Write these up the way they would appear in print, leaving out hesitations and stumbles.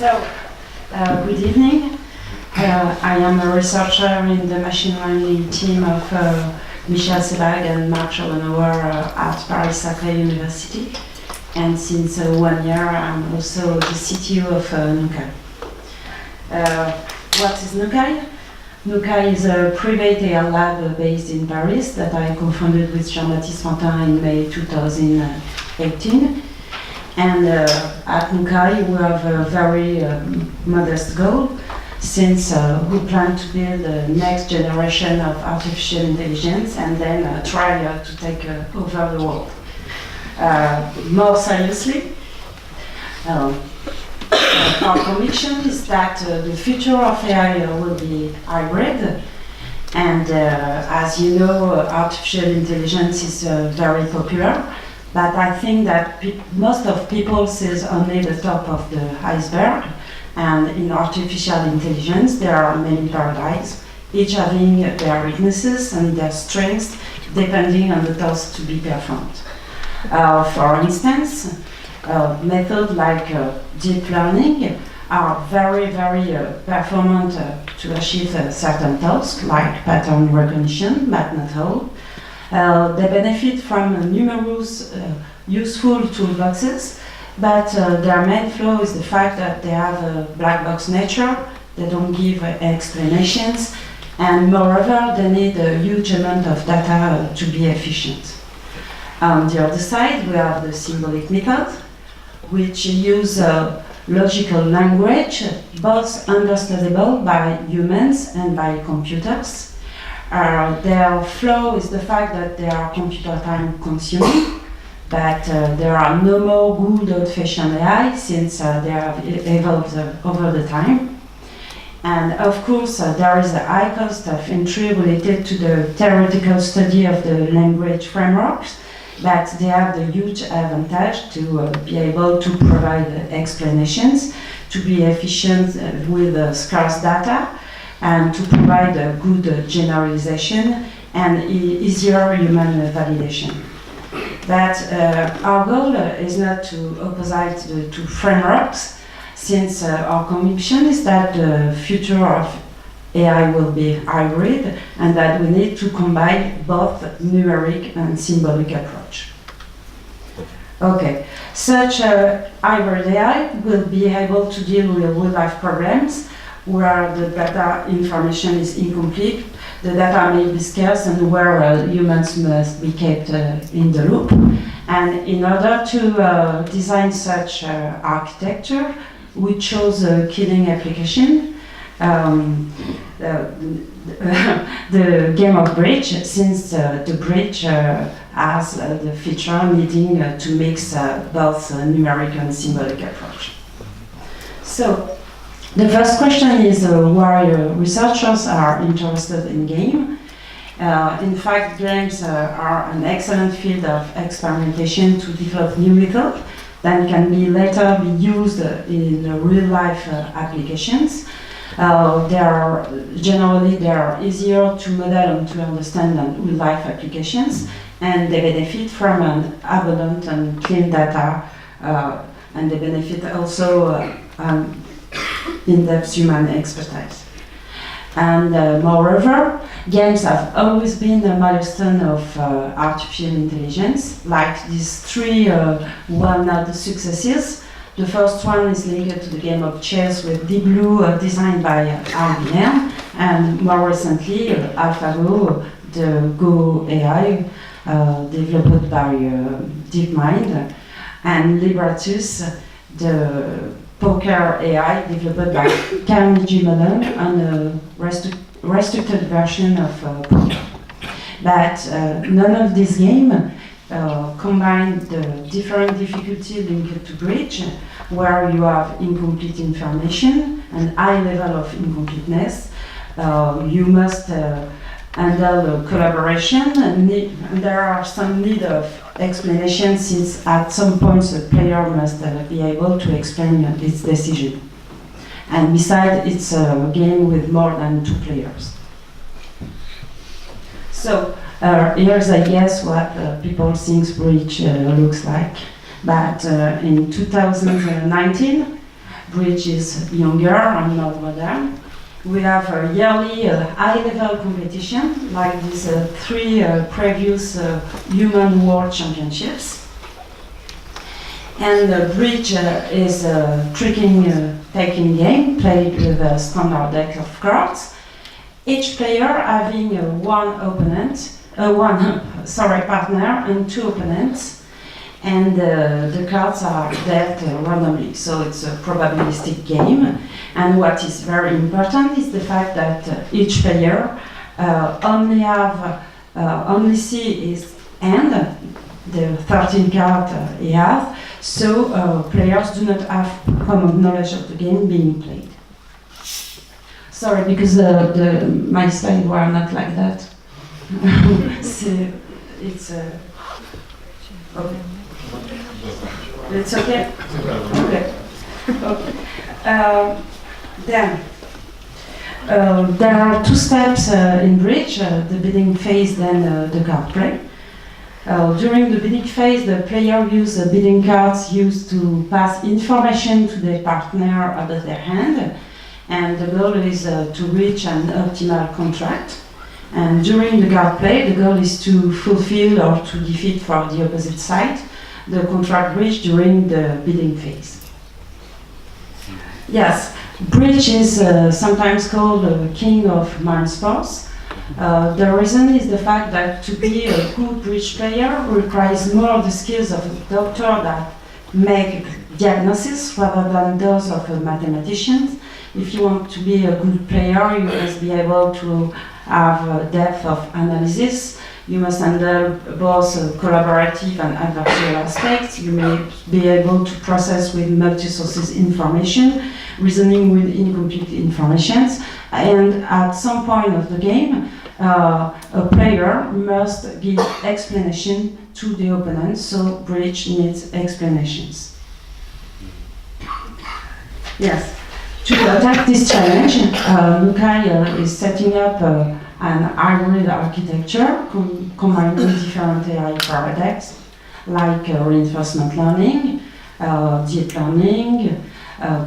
Good evening. I am a researcher in the machine learning team of Michel Sebag and Marc Schopenhauer at Paris-Saclay University. And since 1 year, I'm also the CTO of Nukk.AI. What is Nukk.AI? Nukk.AI is a private AI lab based in Paris that I co-founded with Jean-Baptiste Fantin in May 2018. And at Nukk.AI we have a very modest goal, since we plan to build the next generation of artificial intelligence and then try to take over the world. More seriously, our conviction is that the future of AI will be hybrid, and as you know, artificial intelligence is very popular, but I think that most of people see only the top of the iceberg, and in artificial intelligence there are many paradigms, each having their weaknesses and their strengths depending on the task to be performed. For instance, methods like deep learning are very performant to achieve certain tasks like pattern recognition, but not all. They benefit from numerous useful toolboxes, but their main flaw is the fact that they have a black box nature, they don't give explanations, and moreover, they need a huge amount of data to be efficient. On the other side, we have the symbolic method, which use logical language, both understandable by humans and by computers. Their flaw is the fact that they are computer time consuming, but there are no more good old-fashioned AI since they have evolved over the time. And of course, there is a high cost of entry related to the theoretical study of the language frameworks, but they have the huge advantage to be able to provide explanations, to be efficient with scarce data, and to provide a good generalization and easier human validation. But our goal is not to opposite the two frameworks, since our conviction is that the future of AI will be hybrid and that we need to combine both numeric and symbolic approach. Okay, such hybrid AI will be able to deal with real-life problems where the data information is incomplete, the data may be scarce, and where humans must be kept in the loop. And in order to design such architecture, we chose a killing application, the game of bridge, since the bridge has the feature needing to mix both numeric and symbolic approach. So, the first question is why researchers are interested in game. In fact, games are an excellent field of experimentation to develop new methods that can be later be used in real-life applications. They are easier to model and to understand than real-life applications, and they benefit from an abundant and clean data, and they benefit also in-depth human expertise. And moreover, games have always been a milestone of artificial intelligence, like these three well-known successes. The first one is linked to the game of chess with Deep Blue, designed by IBM, and more recently, AlphaGo, the Go AI, developed by DeepMind, and Liberatus, the poker AI developed by Carnegie Mellon on a restricted version of poker. But none of these games combine the different difficulty linked to bridge, where you have incomplete information and high level of incompleteness. You must handle collaboration, and there are some need of explanation, since at some point the player must be able to explain its decision. And besides, it's a game with more than 2 players. So here's, I guess, what people think bridge looks like. But in 2019, bridge is younger and more modern. We have a yearly high-level competition, like these 3 previous human world championships. And the bridge is a taking game played with a standard deck of cards. Each player having one partner and 2 opponents, and the cards are dealt randomly, so it's a probabilistic game. And what is very important is the fact that each player only see his hand, the 13 cards he has, so players do not have common knowledge of the game being played. Sorry, because my slides were not like that. So it's okay. It's okay. Okay. Then there are 2 steps in bridge: the bidding phase, then the card play. During the bidding phase, the player uses bidding cards used to pass information to their partner about their hand, and the goal is to reach an optimal contract. And during the card play, the goal is to fulfill or to defeat for the opposite side the contract reached during the bidding phase. Yes, bridge is sometimes called the king of modern sports. The reason is the fact that to be a good bridge player requires more the skills of a doctor that make diagnosis rather than those of a mathematician. If you want to be a good player, you must be able to have a depth of analysis. You must handle both collaborative and adversarial aspects. You may be able to process with multi-sources information, reasoning with incomplete information, and at some point of the game, a player must give explanation to the opponent, so bridge needs explanations. Yes, to attack this challenge, Nukk.AI is setting up an hybrid architecture combining different AI paradigms like reinforcement learning, deep learning,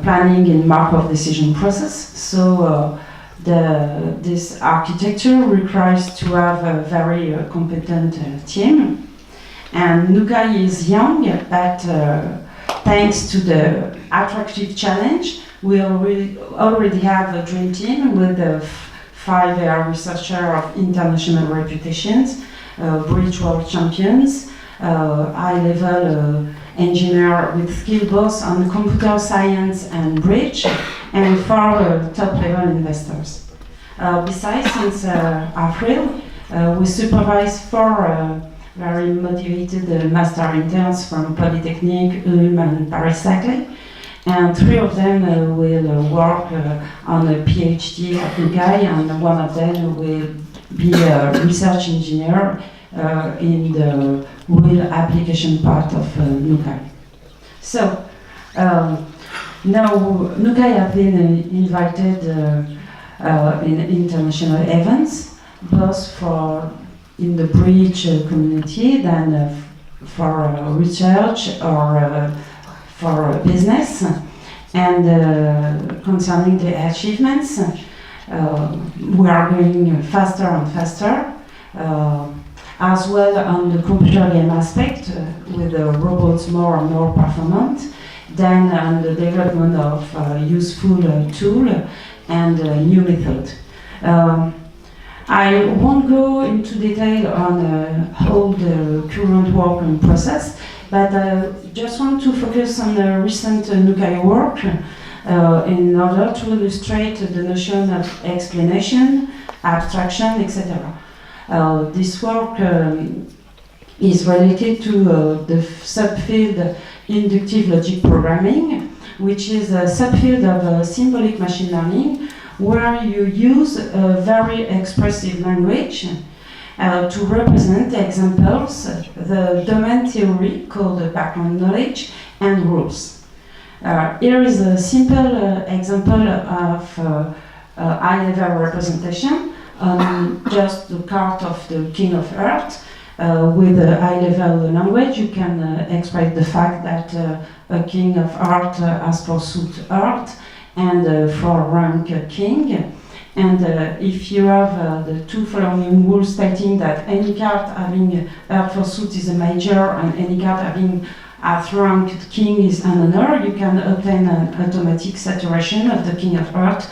planning and Markov decision process. So this architecture requires to have a very competent team. And Nukk.AI is young, but thanks to the attractive challenge, we already have a dream team with 5 researchers of international reputations, bridge world champions, high-level engineer with skill both on computer science and bridge, and 4 top-level investors. Besides, since April, we supervise 4 very motivated master interns from Polytechnique, Ulm, and Paris-Saclay. And 3 of them will work on a PhD at Nukk.AI, and one of them will be a research engineer in the real application part of Nukk.AI. So now Nukk.AI have been invited in international events, both for in the bridge community, than for research or for business. And concerning the achievements, we are going faster and faster, as well on the computer game aspect, with the robots more and more performant, then on the development of useful tool and new method. I won't go into detail on all the current work and process, but I just want to focus on the recent Nukk.AI work in order to illustrate the notion of explanation, abstraction, etc. This work is related to the subfield inductive logic programming, which is a subfield of symbolic machine learning, where you use a very expressive language to represent the examples, the domain theory called background knowledge, and rules. Here is a simple example of high-level representation on just the card of the King of Earth. with a high-level language, you can express the fact that a king of art has pursued art, and for rank king. And if you have the two following rules stating that any card having art pursuit is a major, and any card having at rank king is an honor, you can obtain an automatic saturation of the king of art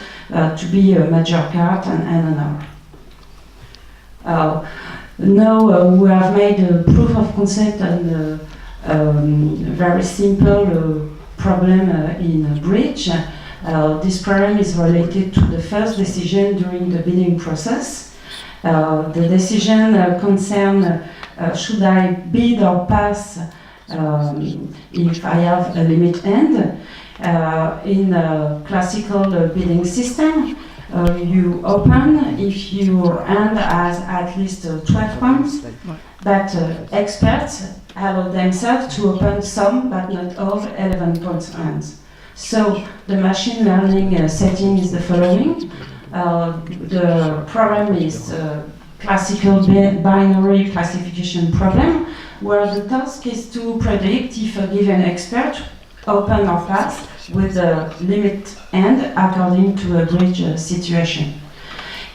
to be a major card and an honor. Now we have made a proof of concept on a very simple problem in bridge. This problem is related to the first decision during the bidding process. The decision concerns should I bid or pass if I have a limit end. In a classical bidding system, you open if your hand has at least 12 points, but experts allow themselves to open some but not all 11 points hands. So the machine learning setting is the following. The problem is classical binary classification problem, where the task is to predict if a given expert open or pass with a limit end according to a bridge situation.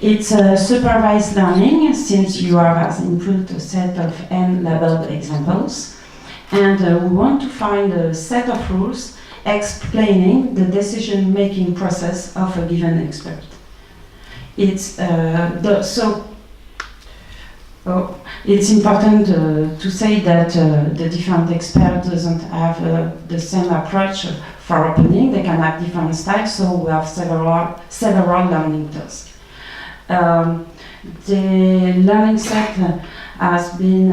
It's supervised learning, since you have as input a set of n labeled examples, and we want to find a set of rules explaining the decision-making process of a given expert. It's it's important to say that the different expert doesn't have the same approach for opening. They can have different styles, so we have several learning tasks. The learning set has been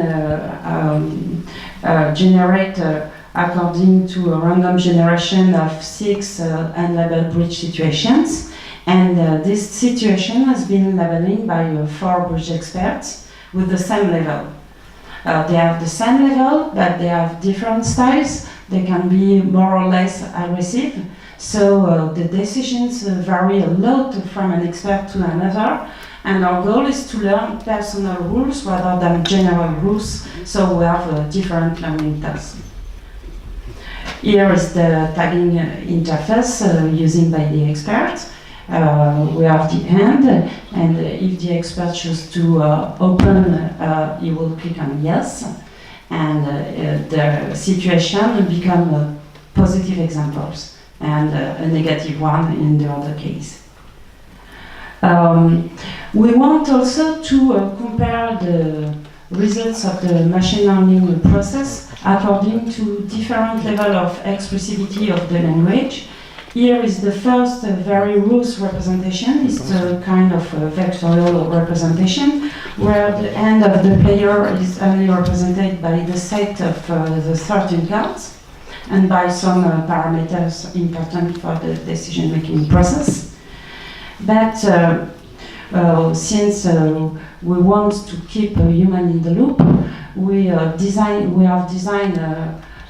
generated according to a random generation of 6 unlabeled bridge situations, and this situation has been labeling by 4 bridge experts with the same level. They have the same level, but they have different styles. They can be more or less aggressive, so the decisions vary a lot from an expert to another, and our goal is to learn personal rules rather than general rules, so we have different learning tasks. Here is the tagging interface used by the expert. We have the end, and if the expert chooses to open, he will click on yes, and the situation become positive examples and a negative one in the other case. We want also to compare the results of the machine learning process according to different level of expressivity of the language. Here is the first very loose representation. It's a kind of vectorial representation where the end of the player is only represented by the set of the 13 cards and by some parameters important for the decision-making process. But since we want to keep a human in the loop, we have designed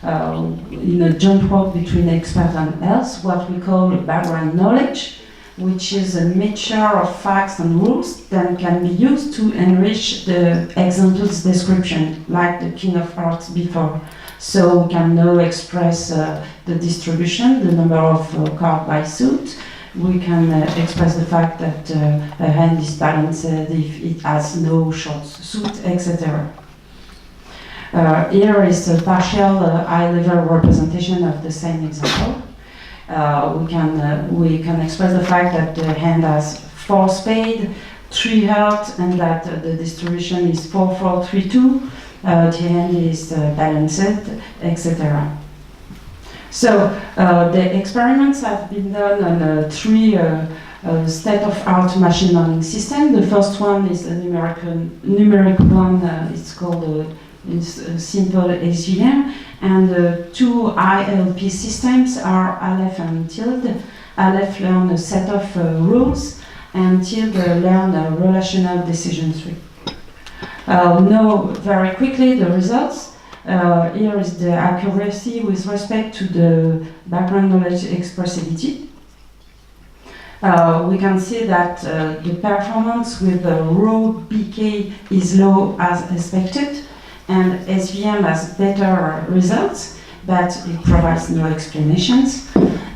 in a joint work between expert and else what we call background knowledge, which is a mixture of facts and rules that can be used to enrich the example's description, like the King of Hearts before. So we can now express the distribution, the number of cards by suit. We can express the fact that a hand is balanced if it has no short suit, etc. Here is a partial high-level representation of the same example. We can express the fact that the hand has 4 spades, 3 hearts, and that the distribution is 4-4-3-2. The hand is balanced, etc. So the experiments have been done on 3 state-of-art machine learning systems. The first one is a numeric one. It's called simple SVM, and 2 ILP systems are Aleph and Tilde. Aleph learn a set of rules, and Tilde learn a relational decision tree. Now, very quickly, the results. Here is the accuracy with respect to the background knowledge expressivity. We can see that the performance with the row BK is low as expected. and SVM has better results, but it provides no explanations.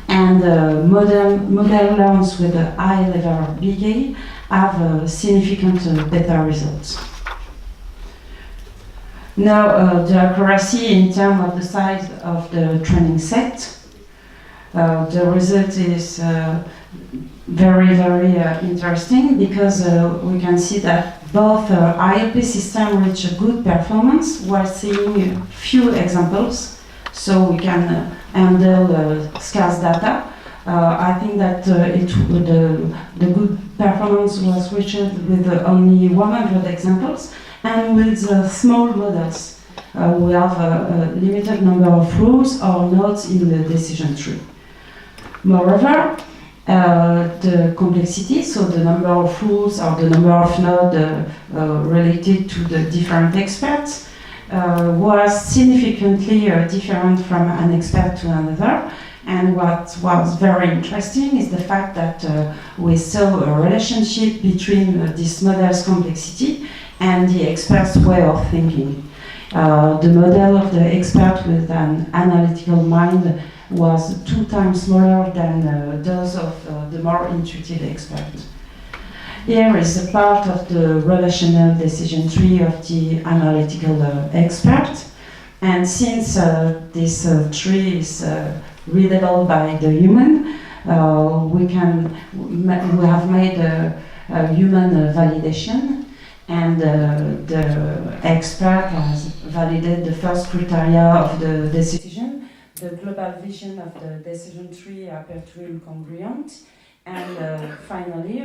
And model learns with a high level BK have significant better results. Now, the accuracy in terms of the size of the training set, the result is very, very interesting, because we can see that both ILP systems reach a good performance while seeing few examples, so we can handle scarce data. I think that the good performance was reached with only 100 examples, and with small models. We have a limited number of rules or nodes in the decision tree. Moreover, the complexity, so the number of rules or the number of nodes related to the different experts, was significantly different from an expert to another. And what was very interesting is the fact that we saw a relationship between this model's complexity and the expert's way of thinking. The model of the expert with an analytical mind was 2 times smaller than those of the more intuitive expert. Here is a part of the relational decision tree of the analytical expert. And since this tree is readable by the human, we have made a human validation, and the expert has validated the first criteria of the decision. The global vision of the decision tree appeared to be incongruent, and finally,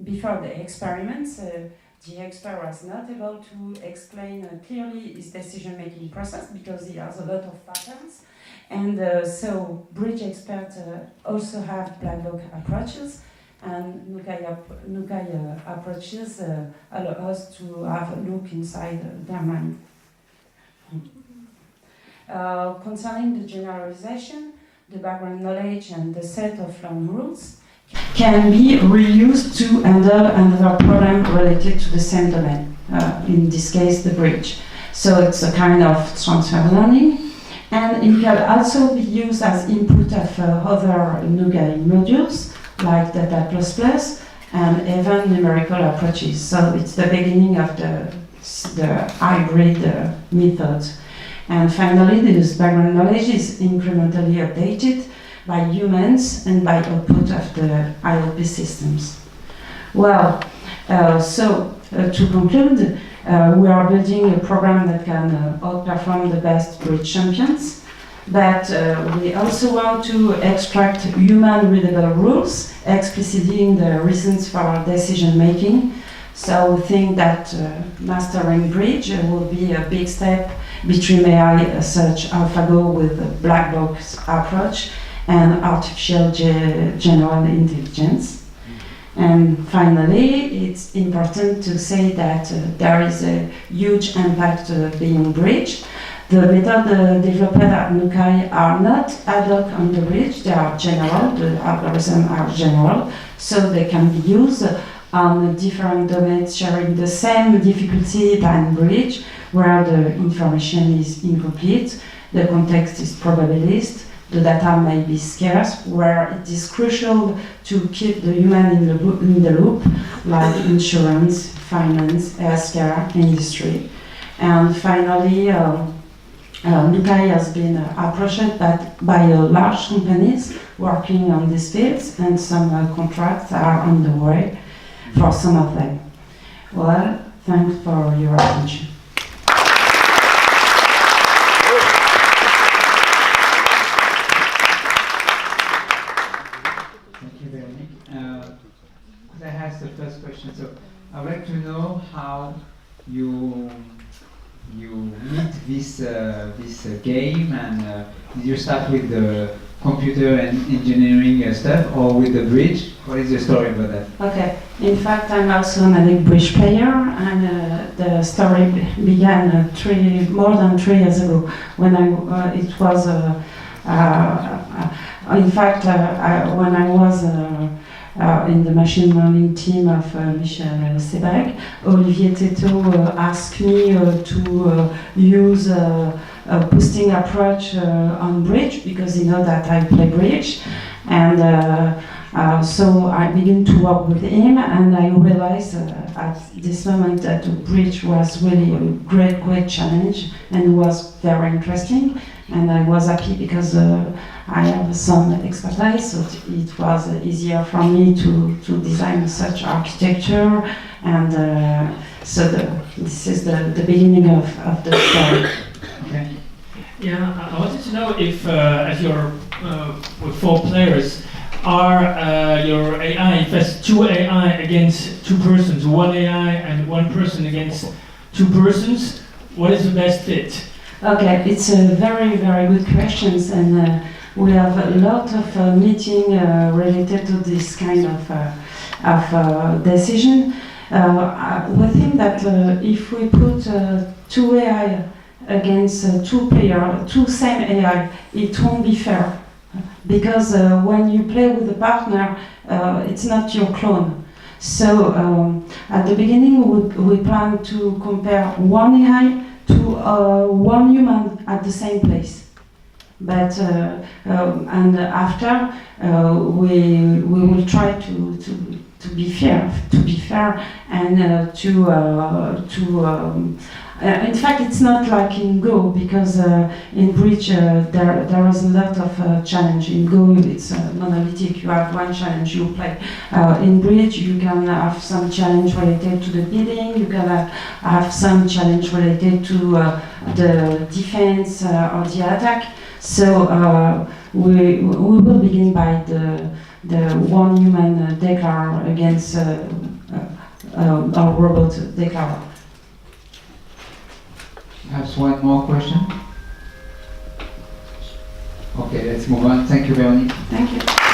before the experiments, the expert was not able to explain clearly his decision-making process because he has a lot of patterns. And so bridge experts also have black box approaches, and Nukk.AI approaches allow us to have a look inside their mind. Concerning the generalization, the background knowledge and the set of learned rules can be reused to handle another problem related to the same domain, in this case the bridge. So it's a kind of transfer learning, and it can also be used as input of other Nukk.AI modules like data++ and even numerical approaches. So it's the beginning of the hybrid method. And finally, this background knowledge is incrementally updated by humans and by output of the ILP systems. Well, to conclude, we are building a program that can outperform the best bridge champions, but we also want to extract human readable rules, explicitly the reasons for decision making. So we think that mastering bridge will be a big step between AI such AlphaGo with a black box approach and artificial general intelligence. And finally, it's important to say that there is a huge impact being bridge. The method developed at Nukk.AI are not ad hoc on the bridge, they are general, the algorithms are general, so they can be used on different domains sharing the same difficulty than bridge, where the information is incomplete, the context is probabilist, the data may be scarce, where it is crucial to keep the human in the loop, like insurance, finance, healthcare, industry. And finally, Nukk.AI has been approached by large companies working on these fields, and some contracts are on the way for some of them. Well, thanks for your attention. Thank you, Véronique. Could I ask the first question? So I would like to know how you meet this game, and did you start with the computer and engineering stuff, or with the bridge? What is the story about that? Okay, in fact, I'm also an elite bridge player, and the story began more than 3 years ago, when it was, in fact, when I was in the machine learning team of Michel Seberek. Olivier Teto asked me to use a boosting approach on bridge because he knows that I play bridge. And so I began to work with him, and I realized at this moment that the bridge was really a great challenge and was very interesting. And I was happy because I have some expertise, so it was easier for me to design such architecture. And this is the beginning of the story. Okay. Yeah, I wanted to know if, as you're with 4 players, are your AI, in fact, 2 AI against 2 persons, 1 AI and 1 person against 2 persons? What is the best fit? Okay, it's a very good questions, and we have a lot of meeting related to this kind of decision. We think that if we put 2 AI against 2 players, 2 same AI, it won't be fair. Because when you play with a partner, it's not your clone. So at the beginning, we plan to compare 1 AI to 1 human at the same place. But and after we will try to be fair, and in fact, it's not like in Go, because in Bridge there is a lot of challenge. In Go, it's monolithic. You have 1 challenge, you play. In Bridge, you can have some challenge related to the bidding. You can have some challenge related to the defense or the attack. So we will begin by the 1 human declarer against a robot declarer. Perhaps 1 more question? Okay, let's move on. Thank you, Véronique. Thank you.